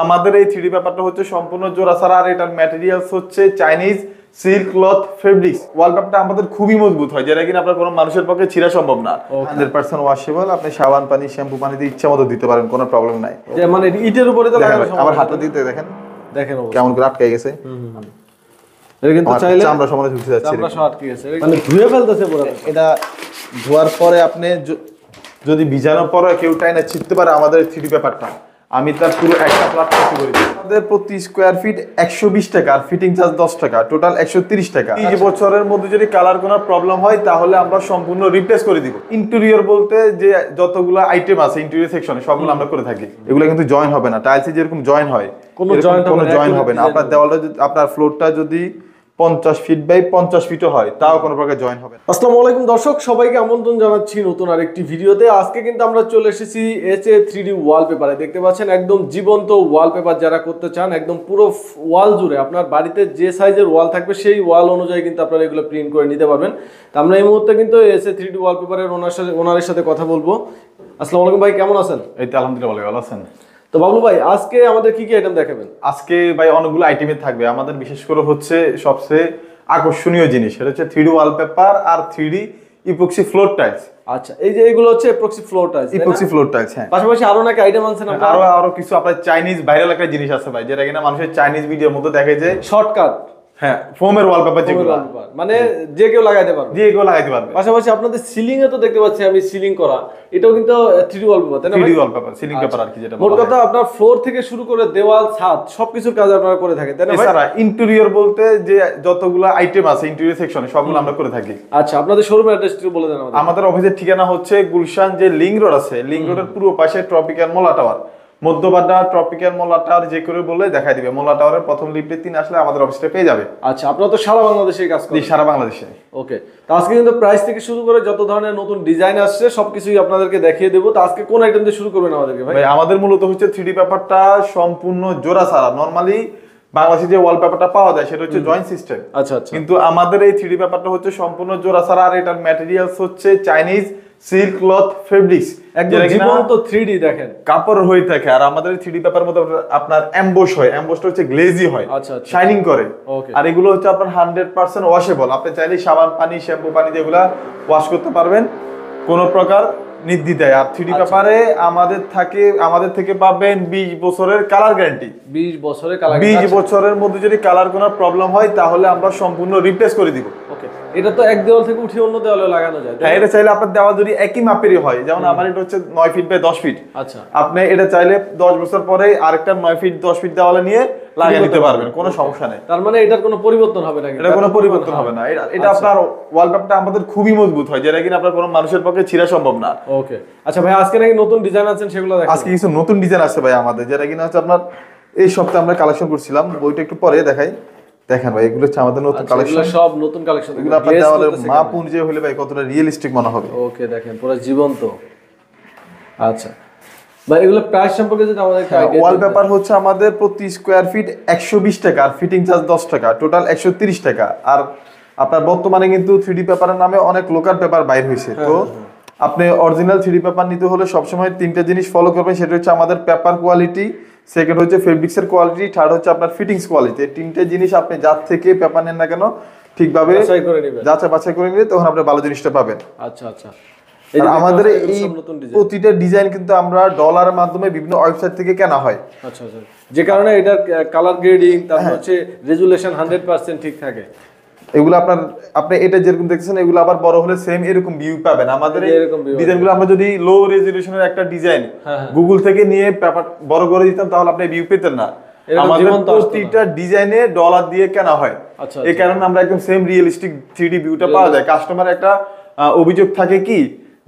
আমাদের এই 3D পেপারটা হচ্ছে সম্পূর্ণ জোড়া ছাড়া, আর এটার ম্যাটেরিয়ালস হচ্ছে চাইনিজ সিল্ক ক্লথ ফেব্রিক্স। ওয়ালপেপারটা আমাদের খুবই মজবুত হয়, যেটা কিনা আপনার কোনো মানুষের পক্ষে ছিঁড়া সম্ভব না। 100% ওয়াশেবল। আপনি সাবান পানি, শ্যাম্পু পানি দিয়ে ইচ্ছা মতো দিতে পারেন, কোনো প্রবলেম নাই। মানে ইটের উপরে তো লাগানো সম্ভব। আবার হাতটা দিতে দেখেন কেমন করে আটকে গেছে। এটা কিন্তু চাইলে চামড়া সমানে ঝুলতে যাচ্ছে, চামড়া সহ আটকে গেছে, মানে ধুয়ে ফেলতেছে পুরো। এটা ধোয়ার পরে আপনি যদি ভিজানোর পরে কেউ টাইনা ছিটতে পারে আমাদের 3D পেপারটা, আমি তার পুরো একটা প্লাট কপি করে দিই। আমাদের প্রতি স্কোয়ার ফিট 120 টাকা, আর ফিটিং চার্জ 10 টাকা, টোটাল 130 টাকা। 30 বছরের মধ্যে যদি কালার কোনো প্রবলেম হয় তাহলে আমরা সম্পূর্ণ রিপ্লেস করে দিব। ইন্টেরিয়র বলতে যে যতগুলো আইটেম আছে ইন্টেরিয়র সেকশনে সবগুলো আমরা করে থাকি। এগুলো কিন্তু জয়েন হবে না, টাইলসে যেরকম জয়েন হয় কোনো জয়েন হবে না। আপনার দেওয়ালটা যদি, আপনার ফ্লোরটা যদি 50 ফিট বাই 50 ফিটও হয় তাও কোনো প্রকার জয়েন হবে। আসসালামু আলাইকুম দর্শক, সবাইকে আমন্ত্রণ জানাচ্ছি নতুন আরেকটি ভিডিওতে। আজকে কিন্তু আমরা চলে এসেছি HA 3D ওয়ালপেপারে। দেখতে পাচ্ছেন একদম জীবন্ত ওয়ালপেপার যারা করতে চান, একদম পুরো ওয়াল জুড়ে আপনার বাড়িতে যে সাইজের ওয়াল থাকবে সেই ওয়াল অনুযায়ী কিন্তু আপনারা এগুলো প্রিন্ট করে নিতে পারবেন। তো আমরা এই মুহূর্তে কিন্তু HA 3D ওয়ালপেপারের ওনারের সাথে কথা বলবো। আসসালামু আলাইকুম ভাই, কেমন আছেন? এই তো আলহামদুলিল্লাহ, ভালো আছেন। তো বাবলু ভাই, আজকে আমাদের কি কি আইটেম দেখাবেন? আজকে ভাই অনেকগুলো আইটেমে থাকবে। আমাদের বিশেষ করে হচ্ছে সবচেয়ে আকর্ষণীয় জিনিস সেটা হচ্ছে 3D ওয়ালপেপার আর 3D ইপক্সি ফ্লোর টাইলস। আচ্ছা, এই যে এগুলো হচ্ছে epoxy floor tiles. Epoxy floor tiles, হ্যাঁ। পাশাপাশি আরো নাকি আইটেম আনছেন আপনারা? আরো কিছু আপনার চাইনিজ ভাইরাল একটা জিনিস আছে ভাই, যেটা কিনা মানুষের চাইনিজ ভিডিওর মধ্যে দেখে যে শর্টকাট, হ্যাঁ, ফোমের ওয়ালপেপার, যেগুলো মানে যে কেউ লাগাইতে পারবে, পাশাপাশি আপনাদের সিলিং এ তো দেখতে পাচ্ছি আমি সিলিং করা, এটাও কিন্তু 3D ওয়ালপেপার, তাই না? 3D ওয়ালপেপার, সিলিং পেপার আর কি, যেটা মোট কথা আপনার ফ্লোর থেকে শুরু করে দেওয়াল, ছাদ সবকিছুর কাজ আপনারা করে থাকেন, তাই না ভাই? এছাড়া ইন্টেরিয়র বলতে যে যতগুলো আইটেম আছে ইন্টেরিয়র সেকশনে সবগুলো আমরা করে থাকি। আচ্ছা, আপনাদের শোরুম অ্যাড্রেসটি বলে দেন আমাদের। আমাদের অফিসের ঠিকানা হচ্ছে গুলশান যে লিংক রোড আছে, লিংক রোডের পূর্ব পাশে ট্রপিক্যাল মোলা টাওয়ার, মধ্যবাড্ডা ট্রপিক্যাল মোলা টাওয়ার যে করে বললে দেখাই দিবে। মোলা টাওয়ারের প্রথম লিফটে 3 আসলে আমাদের অফিসটা পেয়ে যাবে। আচ্ছা, আপনারা তো সারা বাংলাদেশে কাজ করেন? সারা বাংলাদেশে। ওকে, তো আজকে কিন্তু প্রাইস থেকে শুরু করে যত ধরনের নতুন ডিজাইন আসছে সবকিছুই আপনাদেরকে দেখিয়ে দেবো। তো আজকে কোন আইটেম দিয়ে শুরু করবেন আমাদেরকে ভাই? আমাদের মূলত হচ্ছে 3D পেপারটা সম্পূর্ণ জোড়া ছাড়া। নরমালি বাংলাদেশে যে ওয়ালপেপারটা পাওয়া যায় সেটা হচ্ছে জয়েন্ট সিস্টেম। আচ্ছা, কিন্তু আমাদের এই 3D পেপারটা হচ্ছে সম্পূর্ণ জোড়া ছাড়া, আর এটার ম্যাটেরিয়ালস হচ্ছে চাইনিজ সিল্ক ক্লথ ফেব্রিক্স, একদম জীবন্ত 3D দেখেন কাপড় হয়ে থাকে। আর আমাদের 3D পেপারের মধ্যে আপনার এমবোস হয়, এমবোসটা হচ্ছে গ্লেজি হয়, শাইনিং করে। আর এগুলো হচ্ছে আপনার 100% ওয়াশেবল। আপনি চাইলে সাবান পানি, শ্যাম্পু পানি দিয়ে এগুলা ওয়াশ করতে পারবেন কোনো প্রকার নির্দ্বিধায়। আর 3D পেপারে আমাদের থেকে পাবেন 20 বছরের কালার গ্যারান্টি। 20 বছরের কালার, 20 বছরের মধ্যে যদি কালার কোনো প্রবলেম হয় তাহলে আমরা সম্পূর্ণ রিপ্লেস করে দিব। ওকে, এটা তো এক দেওয়াল থেকে উঠিয়ে অন্য দেওয়ালে লাগানো যায়? হ্যাঁ, এটা চাইলে আপনার দেওয়াল যদি একই মাপেরই হয়, যেমন আমার এটা হচ্ছে 9 ফিট বাই 10 ফিট। আচ্ছা, আপনি এটা চাইলে 10 বছর পরে আরেকটা 9 ফিট 10 ফিট দেওয়ালে নিয়ে লাগিয়ে নিতে পারবেন, কোনো সমস্যা নেই। তার মানে এটার কোনো পরিবর্তন হবে না? এটা কোনো পরিবর্তন হবে না। এটা আপনার ওয়ালপেপারটা আমাদের খুবই মজবুত হয়, যেটা কিনা আপনার কোনো মানুষের পক্ষে ছিঁড়া সম্ভব না। ওকে, আচ্ছা ভাই, আজকে নাকি নতুন ডিজাইন আছেন, সেগুলো দেখান। আজকে কিছু নতুন ডিজাইন আছে ভাই আমাদের, যেটা কিনা হচ্ছে আপনার এই সপ্তাহে আমরা কালেকশন করছিলাম। বইটা একটু পরে দেখাই। দেখেন ভাই, এগুলো হচ্ছে আমাদের নতুন কালেকশন, সব নতুন কালেকশন। এগুলো আপনার দেওয়ালের মাপ অনুযায়ী হলে ভাই কতটা রিয়েলিস্টিক মনে হবে। ওকে, দেখেন পুরো জীবন্ত। আচ্ছা ভাই, এগুলো প্রাইস সম্পর্কে যদি আমাদের ওয়ালপেপার হচ্ছে আমাদের প্রতি স্কোয়ার ফিট 120 টাকা, আর ফিটিং চার্জ 10 টাকা, টোটাল 130 টাকা। আর আপনার বর্তমানে কিন্তু 3D পেপারের নামে অনেক লোকাল পেপার বাইর হয়েছে। তো আপনি অরিজিনাল 3D পেপার নিতে হলে সবসময় 3টা জিনিস ফলো করবেন। সেটা হচ্ছে আমাদের পেপার কোয়ালিটি, সেকেন্ড হচ্ছে ফেব্রিক্সের কোয়ালিটি, থার্ড হচ্ছে আপনার ফিটিংস কোয়ালিটি। এই 3টে জিনিস আপনি যার থেকে পেপার নেন না কেন ঠিকভাবে যাচাই বাছাই করে নিলে তখন আপনি ভালো জিনিসটা পাবেন। আচ্ছা আচ্ছা, আমাদের এই প্রতিটা ডিজাইন কিন্তু আমরা ডলারের মাধ্যমে বিভিন্ন ওয়েবসাইট থেকে কেনা হয়। আচ্ছা আচ্ছা, যে কারণে এটা কালার গ্রেডিং, তারপর হচ্ছে রেজুলেশন 100% ঠিক থাকে। এগুলো আপনি এটা যেরকম দেখছেন এগুলো আবার বড় হলে সেম এরকম ভিউ পাবেন। আমাদের ডিজাইনগুলো আমরা যদি লো রেজুলেশনের একটা ডিজাইন গুগল থেকে নিয়ে পেপার বড় করে দিতাম তাহলে আপনি ভিউ পেতেন না। আমাদের প্রতিটা ডিজাইনে ডলার দিয়ে কেনা হয়। এই কারণে আমরা একদম সেম রিয়েলিস্টিক 3D ভিউটা পাওয়া যায়। কাস্টমার একটা অভিযোগ থাকে কি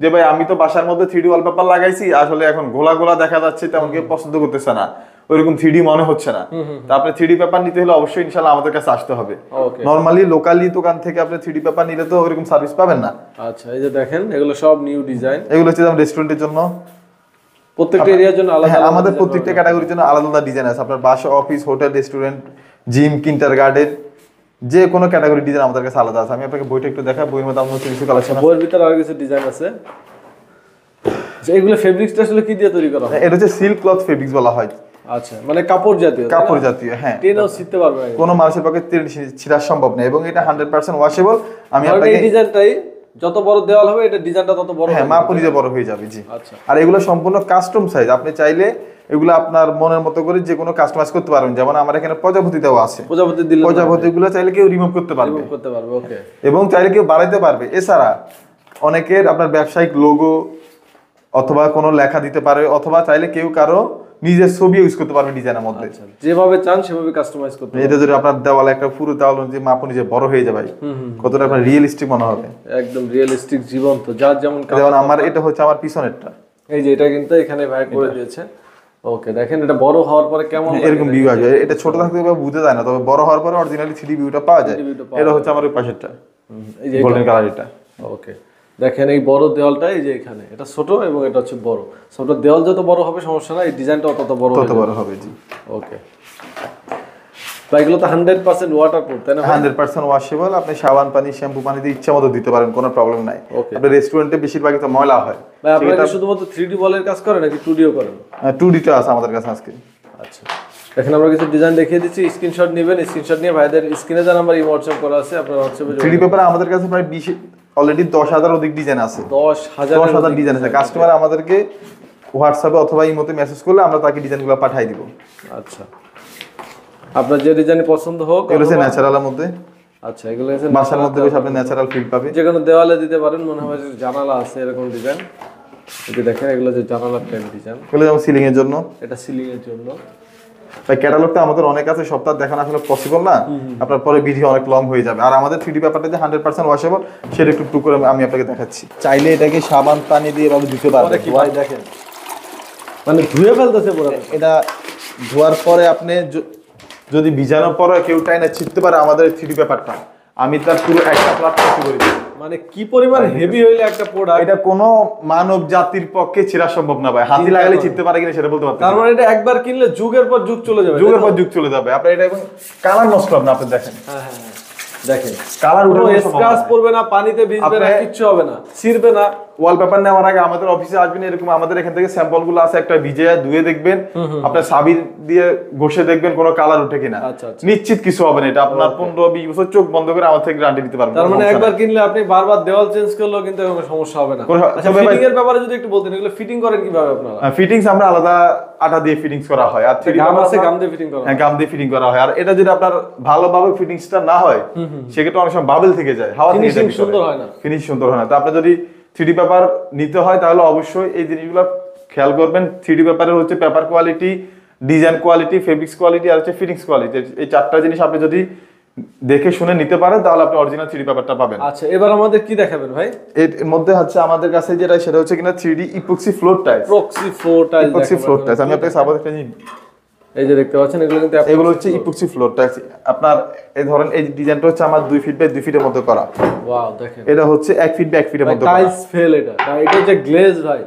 যে ভাই আমি তো বাসার মধ্যে 3D ওয়ালপেপার লাগাইছি, আসলে এখন গোলা গোলা দেখা যাচ্ছে, তেমন কেউ পছন্দ করতেছে না, ওইরকম 3D মনে হচ্ছে না। তো আপনি 3D পেপার নিতে হলে অবশ্যই ইনশাআল্লাহ আমাদের কাছে আসতে হবে। নরমালি লোকালি দোকান থেকে আপনি 3D পেপার নিলে তো ওইরকম সার্ভিস পাবেন না। আচ্ছা, এই যে দেখেন এগুলো সব নিউ ডিজাইন। এগুলো হচ্ছে যেমন রেস্টুরেন্টের জন্য, প্রত্যেকটা এরিয়ার জন্য আলাদা। হ্যাঁ, আমাদের প্রত্যেকটা ক্যাটাগরির জন্য আলাদা আলাদা ডিজাইন আছে। আপনার বাসা, office, hotel, restaurant, gym, kindergarten, যে কোনো ক্যাটাগরি ডিজাইন আমাদের কাছে আলাদা আছে। আমি আপনাকে বইটা একটু দেখাবো। বইয়ের মধ্যে আমাদের কিছু কালেকশন আছে, বইয়ের ভিতরে আরো কিছু ডিজাইন আছে। যে এগুলো ফেব্রিক্সটা আসলে কি দিয়ে তৈরি করা হয়? এটা হচ্ছে সিল্ক ক্লথ ফেব্রিক্স বলা হয়। আচ্ছা, মানে কাপড় জাতীয়, হ্যাঁ, টেনেও ছিঁড়তে পারবে না, কোনো মানুষের পক্ষে ছিঁড়া সম্ভব না, এবং এটা 100% ওয়াশেবল। আমি আপনাকে এই ডিজাইনটাই যত বড় দেওয়াল হবে এটা ডিজাইনটা তত বড়, হ্যাঁ, মাপ অনুযায়ী বড় হয়ে যাবে। জি। আচ্ছা। আর এগুলো সম্পূর্ণ কাস্টম সাইজ, আপনি চাইলে এগুলো আপনার মনের মতো করে যে কোনো কাস্টমাইজ করতে পারবেন। যেমন আমার এখানে প্রজাপতি দেওয়া আছে, প্রজাপতিগুলো চাইলে কেউ রিমুভ করতে পারবে, ওকে, এবং চাইলে কেউ বাড়াইতে পারবে। এছাড়া অনেকের আপনার ব্যবসায়িক লোগো অথবা কোনো লেখা দিতে পারে, অথবা চাইলে কেউ কারো নিজের ছবি ইউজ করতে পারবে ডিজাইনের মধ্যে, যেভাবে চান সেভাবে কাস্টমাইজ করতে পারবেন। এটা যদি আপনার দেওয়ালে একটা পুরো দেওয়াল যে মাপ অনুযায়ী বড় হয়ে যাবে, কতটা আপনার রিয়েলিস্টিক মনে হবে, একদম রিয়েলিস্টিক, জীবন্ত, যার যেমন। যেমন আমার এটা হচ্ছে আমার পিছনেরটা, এই যে এটা কিন্তু এখানে ভাই করে দিয়েছে। ওকে, দেখেন এটা বড় হওয়ার পরে কেমন এরকম ভিউ আসবে। এটা ছোট থাকতে বুঝতে যায় না, তবে বড় হওয়ার পরে অরিজিনালি 3D ভিউটা পাওয়া যায়। এটা হচ্ছে আমার ওই পাশেরটা, এই যে গোল্ডেন কালার এটা। ওকে, দেখেন এই বড় দেওয়ালটা, এই যে এখানে এটা ছোট এবং এটা হচ্ছে বড়। ছোট দেওয়াল যত বড় হবে সমস্যা না, এই ডিজাইনটাও তত বড় হবে। জি। ওকে, তো এগুলো তো 100% ওয়াটারপ্রুফ, তাই না? 100% ওয়াশেবল। আপনি সাবান পানি, শ্যাম্পু পানি দিয়ে ইচ্ছা মতো দিতে পারেন, কোনো প্রবলেম নাই। আপনার রেস্টুরেন্টে বেশিরভাগই তো ময়লা হয়। ভাই আপনারা শুধুমাত্র 3D ওয়ালের কাজ করেন নাকি 2Dও করেন? 2D টা আছে আমাদের কাছে আজকে। আচ্ছা, দেখেন আমরা কিছু ডিজাইন দেখিয়ে দিচ্ছি, স্ক্রিনশট নেবেন, স্ক্রিনশট নিয়ে ভাইদের স্ক্রিনে যা নাম্বার হোয়াটসঅ্যাপ করা আছে আপনারা হোয়াটসঅ্যাপে 3D পেপারে আমাদের কাছে প্রায় 20 অলরেডি 10,000 অধিক ডিজাইন আছে। 10,000 ডিজাইন আছে। কাস্টমার আমাদেরকে হোয়াটসঅ্যাপে অথবা ইমোতে মেসেজ করলে আমরা তাকে ডিজাইনগুলো পাঠিয়ে দিব। আচ্ছা, আপনার যে ডিজাইন পছন্দ হোক, এগুলো হচ্ছে ন্যাচারালের মধ্যে। আচ্ছা, এগুলো হচ্ছে বাসার মধ্যে বেশ আপনি ন্যাচারাল ফিল পাবেন। যে কোনো দেওয়ালে দিতে পারেন, মনে হয় যে জানালা আছে এরকম ডিজাইন। এই যে দেখেন এগুলো যে জানালার টাইপ ডিজাইন, এগুলো যেমন সিলিং এর জন্য, এটা সিলিং এর জন্য। তাই ক্যাটালগটা আমাদের অনেক আছে, সপ্তাহ দেখানো আসলে পসিবল না, আপনার পরে ভিডিও অনেক লং হয়ে যাবে। আর আমাদের 3D পেপারটা যে 100% ওয়াশেবল সেটা একটু করে আমি আপনাকে দেখাচ্ছি। চাইলে এটাকে সাবান পানি দিয়ে এভাবে ধুতে পারবেন। কি ভাই দেখেন, মানে ধুয়ে ফেলতেছে পুরো। এটা ধোয়ার পরে আপনি যদি ভিজানোর পরে কেউ টাইনা ছিটতে পারে আমাদের 3D পেপারটা, আমি তার পুরো একটা প্লাট কপি করে দিই। মানে কি পরিমাণ হেভি হইলে একটা প্রোডাক্ট, এটা কোনো মানব জাতির পক্ষে ছেঁড়া সম্ভব না ভাই। হাতি লাগালে ছিটতে পারে কিনা সেটা বলতে পারতেন। তার মানে এটা একবার কিনলে যুগের পর যুগ চলে যাবে, যুগের পর যুগ চলে যাবে। আপনি এটা এবং কালার নষ্ট হবে না, আপনি দেখেন। হ্যাঁ, দেখেন কালার উঠে স্ক্র্যাচ পড়বে না, পানিতে ভিজবে না, কিচ্ছু হবে না, ছিড়বে না। ওয়ালপেপার নেওয়ার আগে আমাদের অফিসে আসবেন, এরকম আমাদের এখান থেকে স্যাম্পল গুলো আছে, একটা ভিজে ধুয়ে দেখবেন, আপনার সাবির দিয়ে ঘষে দেখবেন কোনো কালার উঠে কিনা। নিশ্চিত কিছু হবে না। এটা আপনার 15-20 বছর চোখ বন্ধ করে আমার থেকে গ্যারান্টি দিতে পারবেন। তার মানে একবার কিনলে আপনি বারবার দেওয়াল চেঞ্জ করলেও কিন্তু কোনো সমস্যা হবে না। আচ্ছা, ফিটিং এর ব্যাপারে যদি একটু বলতেন, এগুলো ফিটিং করেন কিভাবে আপনারা? ফিটিংস আমরা আলাদা আটা দিয়ে ফিটিংস করা হয়, আর গাম আছে, গাম দিয়ে ফিটিং করা হয়। হ্যাঁ, গাম দিয়ে ফিটিং করা হয়। আর এটা যদি আপনার ভালোভাবে ফিটিংসটা না হয়, সেক্ষেত্রে অনেক সময় বাবল থেকে যায়, হাওয়া থেকে ফিনিশিং সুন্দর হয় না, ফিনিশ সুন্দর হয় না। তো আপনি যদি 3D পেপার নিতে হয় তাহলে অবশ্যই এই জিনিসগুলো খেয়াল করবেন। 3D পেপারের হচ্ছে paper quality, design quality, fabrics quality আর হচ্ছে ফিটিংস কোয়ালিটি। এই চারটা জিনিস আপনি যদি দেখে শুনে নিতে পারেন তাহলে আপনি অরিজিনাল 3D পেপারটা পাবেন। আচ্ছা, এবার আমাদের কি দেখাবেন ভাই? এর মধ্যে হচ্ছে আমাদের কাছে যেটা সেটা হচ্ছে কিনা 3D epoxy floor tiles. Epoxy floor tiles আমি আপনাকে সাপোজ একটা জিনিস, এই যে দেখতে পাচ্ছেন, এগুলো কিন্তু এগুলো হচ্ছে ইপক্সি ফ্লোর টাইলস। আপনার এই ধরেন এই ডিজাইনটা হচ্ছে আমার 2 ফিট বাই 2 ফিটের মধ্যে করা। ওয়াও, দেখেন এটা হচ্ছে 1 ফিট বাই 1 ফিটের মধ্যে করা টাইলস ফেল। এটা হচ্ছে গ্লেজ ভাই,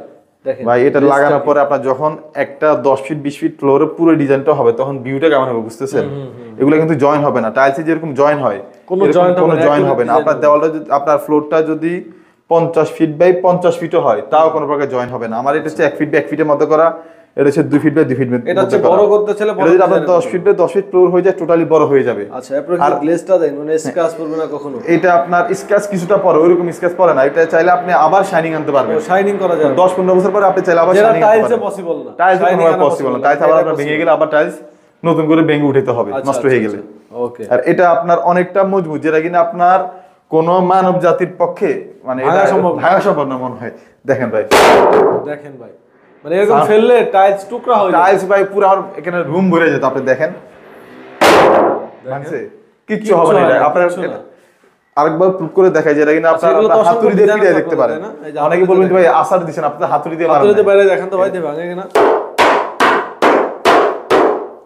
দেখেন ভাই। এটা লাগানোর পরে আপনার যখন একটা 10 ফিট 20 ফিট ফ্লোরে পুরো ডিজাইনটা হবে তখন ভিউটা কেমন হবে বুঝতেছেন? এগুলো কিন্তু জয়েন হবে না, টাইলসে যেরকম জয়েন হয় কোনো জয়েন হবে না। আপনার দেওয়ালটা আপনার ফ্লোরটা যদি 50 ফিট বাই 50 ফিটও হয় তাও কোনো প্রকার জয়েন হবে না। আমার এটা হচ্ছে 1 ফিট বাই 1 ফিটের মধ্যে করা, এটা হচ্ছে 2 ফিট বাই 2 ফিট। এটা হচ্ছে বড় করতে চাইলে বড়, যদি আপনার 10 ফিট বাই 10 ফিট ফ্লোর হয়ে যায় টোটালি বড় হয়ে যাবে। আচ্ছা, এরপর কি গ্লেজটা দেন, মানে স্ক্র্যাচ পড়বে না কখনো? এটা আপনার স্ক্র্যাচ কিছুটা পরে, ওইরকম স্ক্র্যাচ পড়ে না। এটা চাইলে আপনি আবার শাইনিং আনতে পারবেন, শাইনিং করা যায় 10-15 বছর পরে আপনি চাইলে আবার শাইনিং আনতে পারবেন। টাইলসে পসিবল না, টাইলসে পসিবল না। টাইলস আবার আপনার ভেঙে গেলে আবার টাইলস নতুন করে ভেঙে উঠাতে হবে, নষ্ট হয়ে গেলে। ওকে, আর এটা আপনার অনেকটা মজবুত, যেটা কিনা আপনার কোন মানব জাতির পক্ষে মানে ভাঙা সম্ভব না মনে হয়। দেখেন ভাই, মানে এরকম ফেললে টাইলস টুকরা হয়ে যায়। টাইলস ভাই পুরো এখানে রুম ভরে যেত। আপনি দেখেন ভাঙছে, কিচ্ছু হবে না। আপনার আরেকবার প্রুফ করে দেখাই যে এটা কিনা আপনার হাতুড়ি দিয়ে পিড়ে দেখতে পারেন। অনেকে বলবেন ভাই আসার দিবেন, আপনি হাতুড়ি দিয়ে বাইরে দেখেন তো ভাই, ভাঙে কিনা।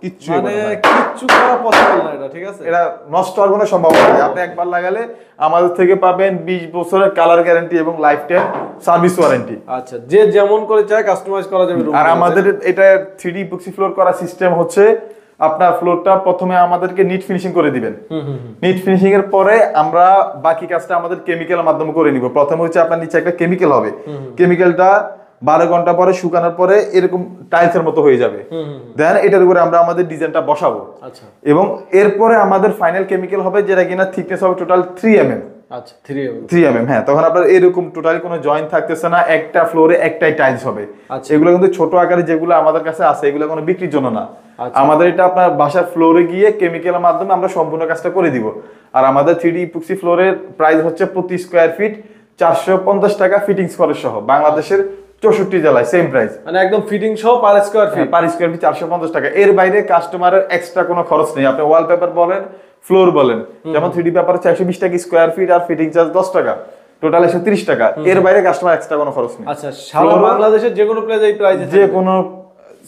কিচ্ছু করা পসিবল না এটা, ঠিক আছে? এটা নষ্ট হওয়ার কোনো সম্ভাবনা নেই। আপনি একবার লাগালে আমাদের থেকে পাবেন 20 বছরের কালার গ্যারান্টি এবং লাইফ টাইম সার্ভিস ওয়ারেন্টি। আচ্ছা, যে যেমন করে চায় কাস্টমাইজ করা যাবে। আর আমাদের এটা 3D ইপক্সি ফ্লোর করা সিস্টেম হচ্ছে আপনার ফ্লোরটা প্রথমে আমাদেরকে নিট ফিনিশিং করে দিবেন। নিট ফিনিশিং এর পরে আমরা বাকি কাজটা আমাদের কেমিক্যালের মাধ্যমে করে নিব। প্রথমে হচ্ছে আপনার নিচে একটা কেমিক্যাল হবে, কেমিক্যালটা 12 ঘন্টা পরে শুকানোর পরে এরকম টাইলসের মতো হয়ে যাবে। দেন এটার উপরে আমরা আমাদের ডিজাইনটা বসাবো। আচ্ছা, এবং এরপরে আমাদের ফাইনাল কেমিক্যাল হবে যেটা কিনা থিকনেস হবে টোটাল 3 mm। আচ্ছা, 3 mm, হ্যাঁ। তখন আপনার এরকম টোটালি কোনো জয়েন্ট থাকতেছে না, একটা ফ্লোরে একটাই টাইলস হবে। আচ্ছা। এগুলো কিন্তু ছোট আকারে যেগুলো আমাদের কাছে আছে এগুলো কোনো বিক্রির জন্য না। আমাদের এটা আপনার বাসার ফ্লোরে গিয়ে কেমিক্যালের মাধ্যমে আমরা সম্পূর্ণ কাজটা করে দিব। আর আমাদের 3D ইপক্সি ফ্লোরের প্রাইস হচ্ছে প্রতি স্কয়ার ফিট 450 টাকা ফিটিংস খরচ সহ। বাংলাদেশের 64 জেলায় সেম প্রাইস, মানে একদম ফিটিং সহ per square feet. Per square feet 450 টাকা। এর বাইরে কাস্টমারের এক্সট্রা কোনো খরচ নেই। আপনি ওয়ালপেপার বলেন, ফ্লোর বলেন, যেমন 3D পেপার 420 টাকা স্কয়ার ফিট আর ফিটিং চার্জ 10 টাকা, টোটাল 130 টাকা। এর বাইরে কাস্টমার এক্সট্রা কোনো খরচ নেই। আচ্ছা, সারা বাংলাদেশের যে কোনো প্লেসে এই প্রাইসে, যে কোনো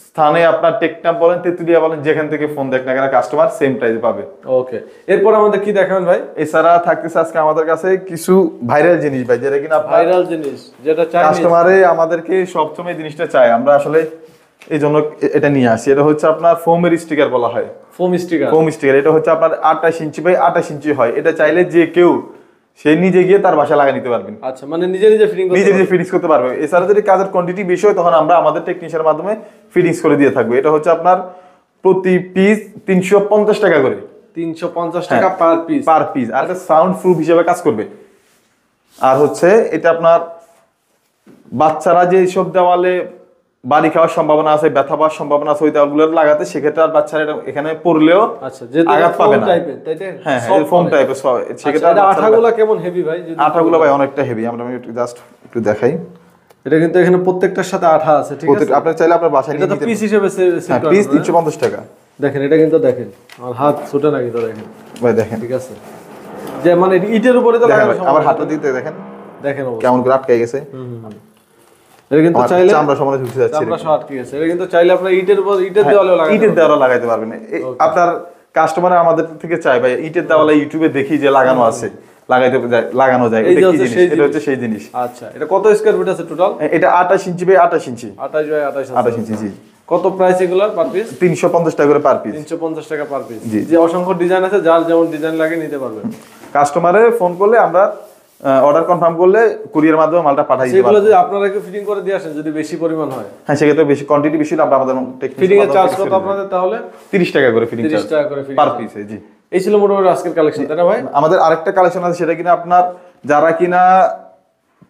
স্থানে আপনার টেকনাফ বলেন, তেতুলিয়া বলেন, যেখান থেকে ফোন দেখ না কেন কাস্টমার সেম প্রাইস পাবে। ওকে, এরপর আমাদের কি দেখাবেন ভাই? এছাড়া থাকতেছে আজকে আমাদের কাছে কিছু ভাইরাল জিনিস ভাই, যেটা কিনা ভাইরাল জিনিস, যেটা চাই কাস্টমারে আমাদেরকে সবসময় জিনিসটা চায়, আমরা আসলে এই জন্য এটা নিয়ে আসি। এটা হচ্ছে আপনার ফোমের স্টিকার বলা হয়। ফোম স্টিকার, ফোম স্টিকার এটা হচ্ছে আপনার 28 ইঞ্চি বাই 28 ইঞ্চি হয়। এটা চাইলে যে কেউ সে নিজে গিয়ে তার বাসায় লাগিয়ে নিতে পারবেন। আচ্ছা, মানে নিজে নিজে ফিটিং করতে নিজে নিজে ফিটিংস করতে পারবে। এছাড়া যদি কাজের কোয়ান্টিটি বেশি হয় তখন আমরা আমাদের টেকনিশিয়ানের মাধ্যমে ফিটিংস করে দিয়ে থাকবো। এটা হচ্ছে আপনার প্রতি পিস 350 টাকা করে, 350 টাকা পার পিস। Per piece. আর এটা সাউন্ড প্রুফ হিসেবে কাজ করবে। আর হচ্ছে এটা আপনার বাচ্চারা যে সব দেওয়ালে বাড়ি খাওয়ার সম্ভাবনা আছে, ব্যথা পাওয়ার সম্ভাবনা আছে, ওই দেওয়ালগুলো লাগাতে, সেক্ষেত্রে আর বাচ্চারা এখানে পড়লেও আচ্ছা, যে আঘাত পাবে না। হ্যাঁ, ফোম টাইপের সেক্ষেত্রে এটা আঠাগুলো কেমন হেভি ভাই? আঠাগুলো ভাই অনেকটা হেভি। আমরা একটু জাস্ট একটু দেখাই। এটা কিন্তু এখানে প্রত্যেকটার সাথে আঠা আছে, ঠিক আছে? আপনি চাইলে আপনার বাসায় নিয়ে এটা তো পিস হিসেবে সেল করা, পিস 350 টাকা। দেখেন, এটা কিন্তু দেখেন আমার হাত ছুটে না কিন্তু, দেখেন ভাই দেখেন, ঠিক আছে, যে মানে ইটের উপরে তো লাগানো সম্ভব। আমার হাতটা দিতে দেখেন, দেখেন কেমন করে আটকে গেছে। এটা কিন্তু চাইলে আমরা সমানে ঝুলতে যাচ্ছি, আমরা শর্ট কি আছে, এটা কিন্তু চাইলে আপনারা ইটের উপর ইটের দেওয়ালে লাগাতে ইটের দেওয়ালে লাগাইতে পারবেন। আপনার কাস্টমার আমাদের থেকে চায় ভাই ইটের দেওয়ালে ইউটিউবে দেখি যে লাগানো আছে, লাগানো যায়। এটা কি জিনিস? এটা হচ্ছে সেই জিনিস। আচ্ছা, এটা কত স্কয়ার ফিট আছে টোটাল? এটা 28 ইঞ্চি বাই 28 ইঞ্চি, 28 বাই 28 28 ইঞ্চি। জি। কত প্রাইস এগুলার পার পিস? 350 টাকা করে পার পিস। 350 টাকা পার পিস। জি। যে অসংখ্য ডিজাইন আছে, যার যেমন ডিজাইন লাগে নিতে পারবেন। কাস্টমারে ফোন করলে আমরা অর্ডার কনফার্ম করলে কুরিয়ার মাধ্যমে মালটা পাঠাই দিতে সেগুলো পারবো। যদি আপনারা কি ফিটিং করে দিয়ে আসেন, যদি বেশি পরিমাণ হয়, হ্যাঁ, সেক্ষেত্রে বেশি কোয়ান্টিটি বেশি হলে আমরা আমাদের ফিটিং এর চার্জ কত আপনাদের তাহলে? 30 টাকা করে ফিটিং 30 টাকা করে পার পিস। জি। এই ছিল মোটামুটি আজকের কালেকশন, তাই না ভাই? আমাদের আরেকটা কালেকশন আছে, সেটা কিনা আপনার যারা কিনা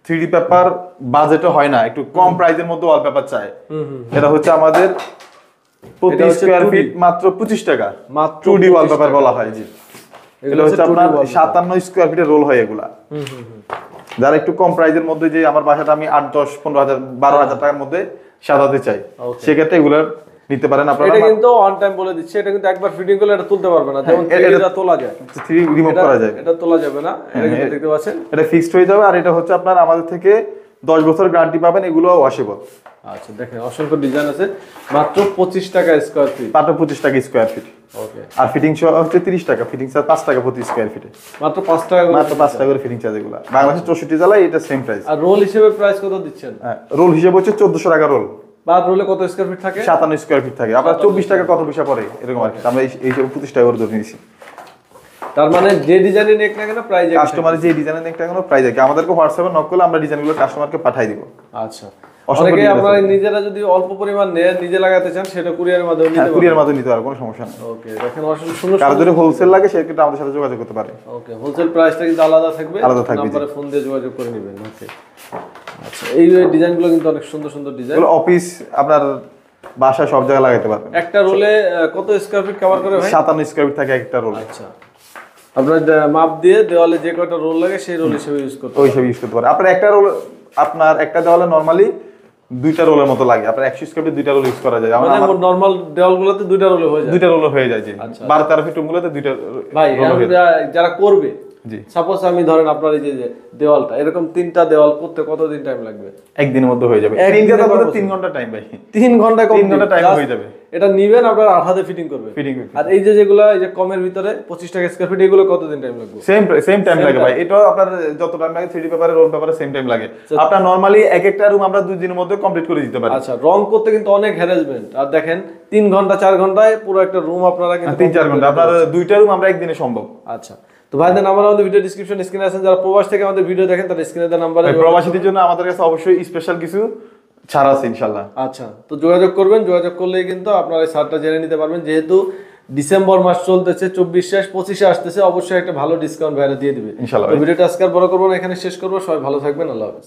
3D পেপার বাজেটে হয় না, একটু কম প্রাইসের মধ্যে ওয়ালপেপার চায়, এটা হচ্ছে আমাদের প্রতি স্কয়ার ফিট মাত্র 25 টাকা, মাত্র 2D ওয়ালপেপার বলা হয়। জি। এটা হচ্ছে আপনার 57 স্কয়ার ফিটের রোল হয় এগুলা। যারা একটু কম প্রাইসের মধ্যে, যে আমার বাসাটা আমি 8, 10, 15,000, 12,000 টাকার মধ্যে সাজাতে চাই, সেক্ষেত্রে এগুলো নিতে পারেন আপনারা। এটা কিন্তু অন টাইম বলে দিচ্ছি, এটা কিন্তু একবার ফিটিং করলে এটা তুলতে পারবে না, যেমন এটা তোলা যায়, 3 রিমুভ করা যায়, এটা তোলা যাবে না। এটা কিন্তু দেখতে পাচ্ছেন, এটা ফিক্সড হয়ে যাবে। আর এটা হচ্ছে আপনার আমাদের থেকে 10 বছর গ্যারান্টি পাবেন, এগুলো ওয়াশেবল। আচ্ছা, দেখেন অসংখ্য ডিজাইন আছে, মাত্র 25 টাকা স্কয়ার ফিট, মাত্র 25 টাকা স্কয়ার ফিট। ওকে। আর ফিটিং সহ হচ্ছে 30 টাকা, ফিটিং চার্জ 5 টাকা প্রতি স্কয়ার ফিটে, মাত্র 5 টাকা, মাত্র 5 টাকা করে ফিটিং চার্জ। এগুলা বাংলাদেশের 64 জেলায় এটা সেম প্রাইস। আর রোল হিসেবে প্রাইস কত দিচ্ছেন? রোল হিসেবে হচ্ছে 1400 টাকা রোল। বাদ রোলে কত স্কয়ার ফিট থাকে? 57 স্কয়ার ফিট থাকে। আপনার 24 টাকা কত পয়সা পড়ে এরকম আর কি। আমরা এই সব 25 টাকা করে ধরে নিয়েছি। তার মানে যে ডিজাইনে নেক না কেন প্রাইস, কাস্টমারের যে ডিজাইনের একটা কোনো প্রাইস আছে, আমাদেরকে হোয়াটসঅ্যাপে নক করলে আমরা ডিজাইনগুলো কাস্টমারকে পাঠিয়ে দিব। আচ্ছা, অনেকে আপনারা নিজেরা যদি অল্প পরিমাণ নেন, নিজে লাগাতে চান, সেটা কুরিয়ারের মাধ্যমে নিতে পারবেন। কুরিয়ারের মাধ্যমে নিতে পারবেন, কোনো সমস্যা নেই। ওকে, দেখেন অসংখ্য সুন্দর। কারো যদি হোলসেল লাগে সেক্ষেত্রে আমাদের সাথে যোগাযোগ করতে পারে। ওকে, হোলসেল প্রাইসটা কিন্তু আলাদা থাকবে, আলাদা থাকবে। নম্বরে ফোন দিয়ে যোগাযোগ করে নেবেন। ওকে, আচ্ছা, এই ডিজাইনগুলো কিন্তু অনেক সুন্দর সুন্দর ডিজাইন। এগুলো অফিস, আপনার বাসায় সব জায়গায় লাগাতে পারবেন। একটা রোলে কত স্কয়ার ফিট কভার করে ভাই? 57 স্কয়ার ফিট থাকে একটা রোল। আচ্ছা, আপনার মাপ দিয়ে দেওয়ালে যে কয়টা রোল লাগে সেই রোল হিসেবে ইউজ করতে, ওই হিসেবে ইউজ করতে পারেন। আপনার একটা রোল, আপনার একটা দেওয়ালে নরমালি 2টা রোলের মতো লাগে। আপনার 100 স্কয়ার ফিট 2টা রোল ইউজ করা যায়। মানে নরমাল দেওয়ালগুলোতে 2টা রোলে হয়ে যায়, 2টা রোল হয়ে যায়। জি। 12-13 ফিট রুমগুলোতে 2টা ভাই। যারা করবে, জি, সাপোজ আমি ধরেন আপনার এই যে দেওয়ালটা, এরকম 3টা দেওয়াল করতে কতদিন টাইম লাগবে? একদিনের মধ্যে হয়ে যাবে। 3 ঘন্টা টাইম ভাই। 3 ঘন্টা, 3 ঘন্টা টাইম হয়ে যাবে। এটা নিবেন আপনার আঠাতে ফিটিং করবে। আর এই যে যেগুলো এই যে কমের ভিতরে 25 টাকা স্কয়ার ফিট, এগুলো কতদিন টাইম লাগবে? সেম টাইম লাগে ভাই। এটা আপনার যত টাইম লাগে 3D পেপারে, রোল পেপারে সেম টাইম লাগে। আপনার নরমালি এক একটা রুম আমরা 2 দিনের মধ্যে কমপ্লিট করে দিতে পারি। আচ্ছা, রং করতে কিন্তু অনেক হ্যারাসমেন্ট। আর দেখেন 3 ঘন্টা 4 ঘন্টায় পুরো একটা রুম আপনারা কিন্তু 3-4 ঘন্টা, আপনার 2টা রুম আমরা একদিনে সম্ভব। আচ্ছা, তো ভাইদের নাম্বার আমাদের ভিডিও ডেসক্রিপশন স্ক্রিনে আছে, যারা প্রবাস থেকে আমাদের ভিডিও দেখেন তারা স্ক্রিনে দেওয়া নাম্বারে। প্রবাসীদের জন্য আমাদের কাছে অবশ্যই স্পেশাল কিছু ছাড় আছে ইনশাআল্লাহ। আচ্ছা, তো যোগাযোগ করবেন, যোগাযোগ করলেই কিন্তু আপনারা এই ছাড়টা জেনে নিতে পারবেন। যেহেতু ডিসেম্বর মাস চলতেছে, 24 শেষ 25-এ আসতেছে, অবশ্যই একটা ভালো ডিসকাউন্ট ভাইরা দিয়ে দিবে ইনশাআল্লাহ। তো ভিডিওটা আজকে আর বড় করবো না, এখানে শেষ করবো। সবাই ভালো থাকবেন, আল্লাহ হাফেজ।